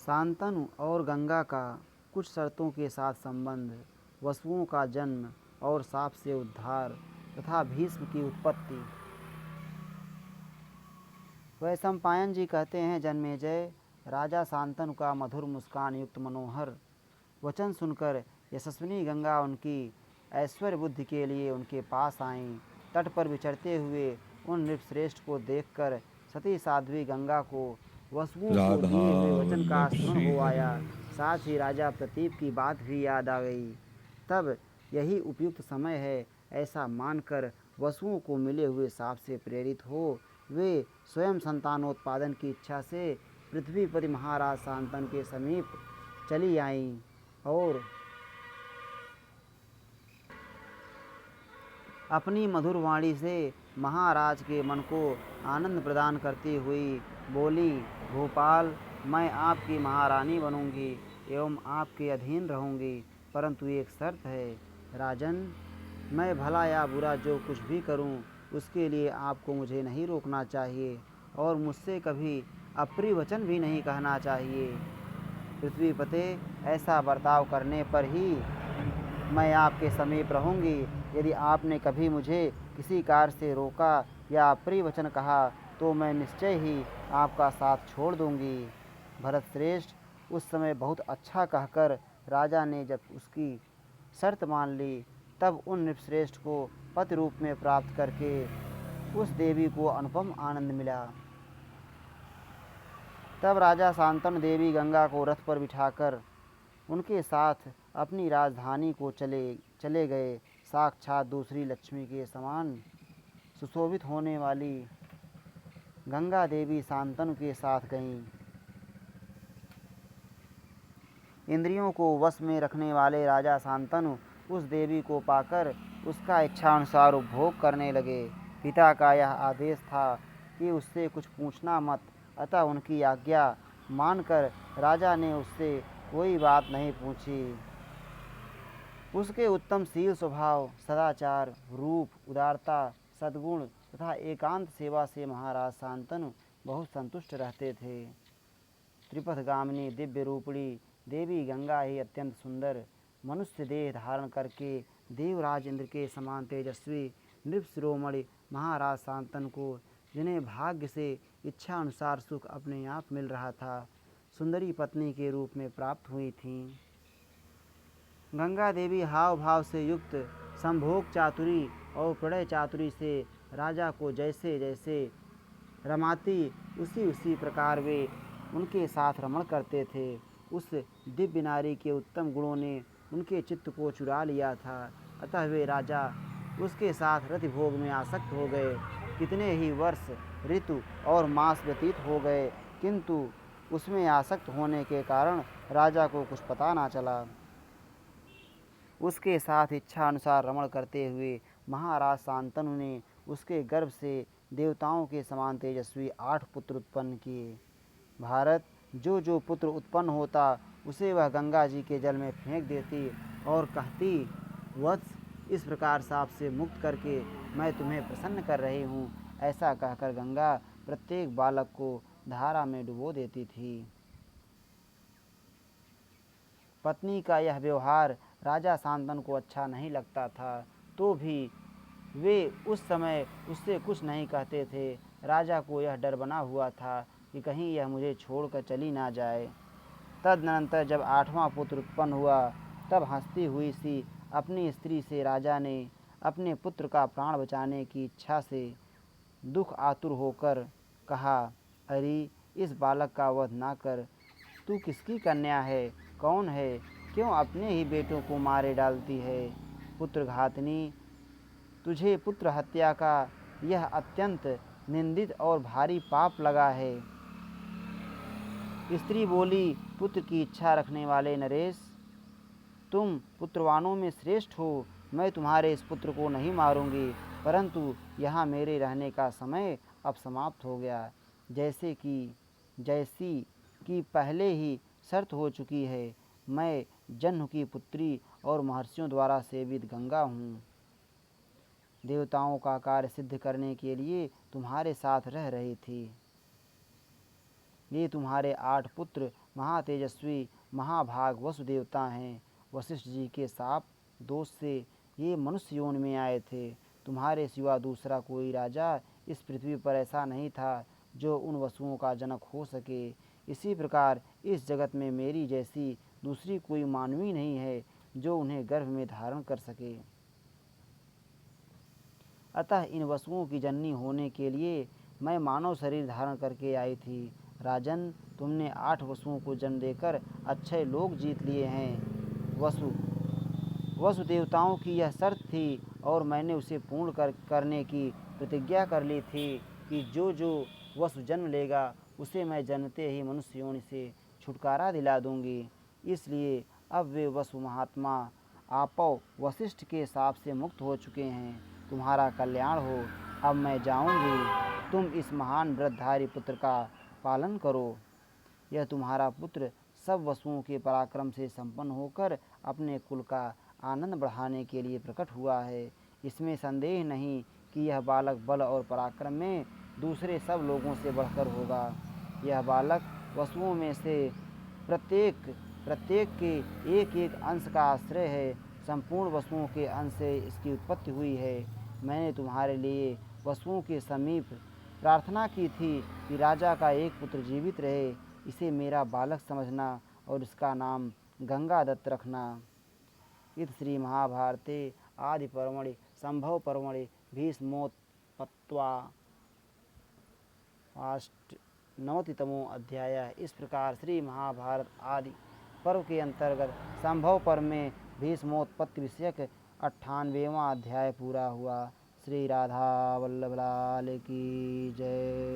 शांतनु और गंगा का कुछ शर्तों के साथ संबंध, वसुओं का जन्म और शाप से उद्धार तथा भीष्म की उत्पत्ति। वैशंपायन जी कहते हैं, जन्मेजय, राजा शांतनु का मधुर मुस्कान युक्त मनोहर वचन सुनकर यशस्विनी गंगा उनकी ऐश्वर्य बुद्धि के लिए उनके पास आईं। तट पर विचरते हुए उन नृपश्रेष्ठ को देखकर सती साध्वी गंगा को वसुओं को राधा दिए हुए वचन का वल्लभ स्मरण श्री हो हरि। आया। साथ ही राजा प्रतीप की बात भी याद आ गई। तब यही उपयुक्त समय है, ऐसा मानकर वसुओं को मिले हुए शाप से प्रेरित हो वे स्वयं संतानोत्पादन की इच्छा से पृथ्वीपति महाराज शांतनु के समीप चली आईं और अपनी मधुर वाणी से महाराज के मन को आनंद प्रदान करती हुई बोली, भोपाल, मैं आपकी महारानी बनूंगी एवं आपके अधीन रहूंगी, परंतु एक शर्त है। राजन, मैं भला या बुरा जो कुछ भी करूं, उसके लिए आपको मुझे नहीं रोकना चाहिए और मुझसे कभी अप्रिय वचन भी नहीं कहना चाहिए। पृथ्वीपते, ऐसा बर्ताव करने पर ही मैं आपके समीप रहूंगी। यदि आपने कभी मुझे किसी कार्य से रोका या अप्रिय वचन कहा तो मैं निश्चय ही आपका साथ छोड़ दूंगी। भरत श्रेष्ठ उस समय बहुत अच्छा कहकर राजा ने जब उसकी शर्त मान ली, तब उन नृपश्रेष्ठ को पति रूप में प्राप्त करके उस देवी को अनुपम आनंद मिला। तब राजा शांतनु देवी गंगा को रथ पर बिठाकर उनके साथ अपनी राजधानी को चले गए। साक्षात दूसरी लक्ष्मी के समान सुशोभित होने वाली गंगा देवी शांतनु के साथ गईं। इंद्रियों को वश में रखने वाले राजा शांतनु उस देवी को पाकर उसका इच्छानुसार उपभोग करने लगे। पिता का यह आदेश था कि उससे कुछ पूछना मत, अतः उनकी आज्ञा मानकर राजा ने उससे कोई बात नहीं पूछी। उसके उत्तम शील स्वभाव, सदाचार, रूप, उदारता, सद्गुण तथा एकांत सेवा से महाराज शांतनु बहुत संतुष्ट रहते थे। त्रिपथगामिनी दिव्य रूपणी देवी गंगा ही अत्यंत सुंदर मनुष्य देह धारण करके देवराज इंद्र के समान तेजस्वी नृपशिरोमणि महाराज शांतनु को, जिन्हें भाग्य से इच्छा अनुसार सुख अपने आप मिल रहा था, सुंदरी पत्नी के रूप में प्राप्त हुई थीं। गंगा देवी हाव भाव से युक्त संभोग चातुरी और प्रणय चातुरी से राजा को जैसे जैसे रमाती, उसी उसी प्रकार वे उनके साथ रमण करते थे। उस दिव्य नारी के उत्तम गुणों ने उनके चित्त को चुरा लिया था, अतः वे राजा उसके साथ रति भोग में आसक्त हो गए। कितने ही वर्ष, ऋतु और मास व्यतीत हो गए, किंतु उसमें आसक्त होने के कारण राजा को कुछ पता ना चला। उसके साथ इच्छा अनुसार रमण करते हुए महाराज शांतनु ने उसके गर्भ से देवताओं के समान तेजस्वी 8 पुत्र उत्पन्न किए। भारत, जो जो पुत्र उत्पन्न होता उसे वह गंगा जी के जल में फेंक देती और कहती, वत्स, इस प्रकार साप से मुक्त करके मैं तुम्हें प्रसन्न कर रही हूँ। ऐसा कहकर गंगा प्रत्येक बालक को धारा में डुबो देती थी। पत्नी का यह व्यवहार राजा शांतनु को अच्छा नहीं लगता था, तो भी वे उस समय उससे कुछ नहीं कहते थे। राजा को यह डर बना हुआ था कि कहीं यह मुझे छोड़कर चली ना जाए। तदनंतर जब 8वां पुत्र उत्पन्न हुआ, तब हंसती हुई सी अपनी स्त्री से राजा ने अपने पुत्र का प्राण बचाने की इच्छा से दुख आतुर होकर कहा, अरे, इस बालक का वध ना कर। तू किसकी कन्या है? कौन है? क्यों अपने ही बेटों को मारे डालती है? पुत्रघातिनी, तुझे पुत्र हत्या का यह अत्यंत निंदित और भारी पाप लगा है। स्त्री बोली, पुत्र की इच्छा रखने वाले नरेश, तुम पुत्रवानों में श्रेष्ठ हो। मैं तुम्हारे इस पुत्र को नहीं मारूंगी, परंतु यहाँ मेरे रहने का समय अब समाप्त हो गया। जैसी कि पहले ही शर्त हो चुकी है। मैं जन्म की पुत्री और महर्षियों द्वारा सेवित गंगा हूँ। देवताओं का कार्य सिद्ध करने के लिए तुम्हारे साथ रह रही थी। ये तुम्हारे 8 पुत्र महातेजस्वी महाभाग वसुदेवता हैं। वशिष्ठ जी के शाप दोष से ये मनुष्य योनि में आए थे। तुम्हारे सिवा दूसरा कोई राजा इस पृथ्वी पर ऐसा नहीं था जो उन वसुओं का जनक हो सके। इसी प्रकार इस जगत में मेरी जैसी दूसरी कोई मानवी नहीं है जो उन्हें गर्भ में धारण कर सके। अतः इन वसुओं की जननी होने के लिए मैं मानव शरीर धारण करके आई थी। राजन, तुमने 8 वसुओं को जन्म देकर अच्छे लोग जीत लिए हैं। वसु देवताओं की यह शर्त थी और मैंने उसे पूर्ण करने की प्रतिज्ञा कर ली थी कि जो वसु जन्म लेगा उसे मैं जन्मते ही मनुष्य योनि से छुटकारा दिला दूंगी। इसलिए अब वे वसु महात्मा आपो वशिष्ठ के शाप से मुक्त हो चुके हैं। तुम्हारा कल्याण हो। अब मैं जाऊंगी। तुम इस महान व्रतधारी पुत्र का पालन करो। यह तुम्हारा पुत्र सब वसुओं के पराक्रम से संपन्न होकर अपने कुल का आनंद बढ़ाने के लिए प्रकट हुआ है। इसमें संदेह नहीं कि यह बालक बल और पराक्रम में दूसरे सब लोगों से बढ़कर होगा। यह बालक वसुओं में से प्रत्येक के एक एक अंश का आश्रय है। संपूर्ण वसुओं के अंश से इसकी उत्पत्ति हुई है। मैंने तुम्हारे लिए वसुओं के समीप प्रार्थना की थी कि राजा का एक पुत्र जीवित रहे। इसे मेरा बालक समझना और इसका नाम गंगादत्त रखना। इति श्री महाभारते आदि पर्वणि संभव पर्वणि भीष्मोत्पत्त्वा 90तमो अध्याय। इस प्रकार श्री महाभारत आदि पर्व के अंतर्गत संभव पर्व में भीष्मोत्पत्ति विषयक 98वां अध्याय पूरा हुआ। श्री राधा वल्लभ लाल की जय।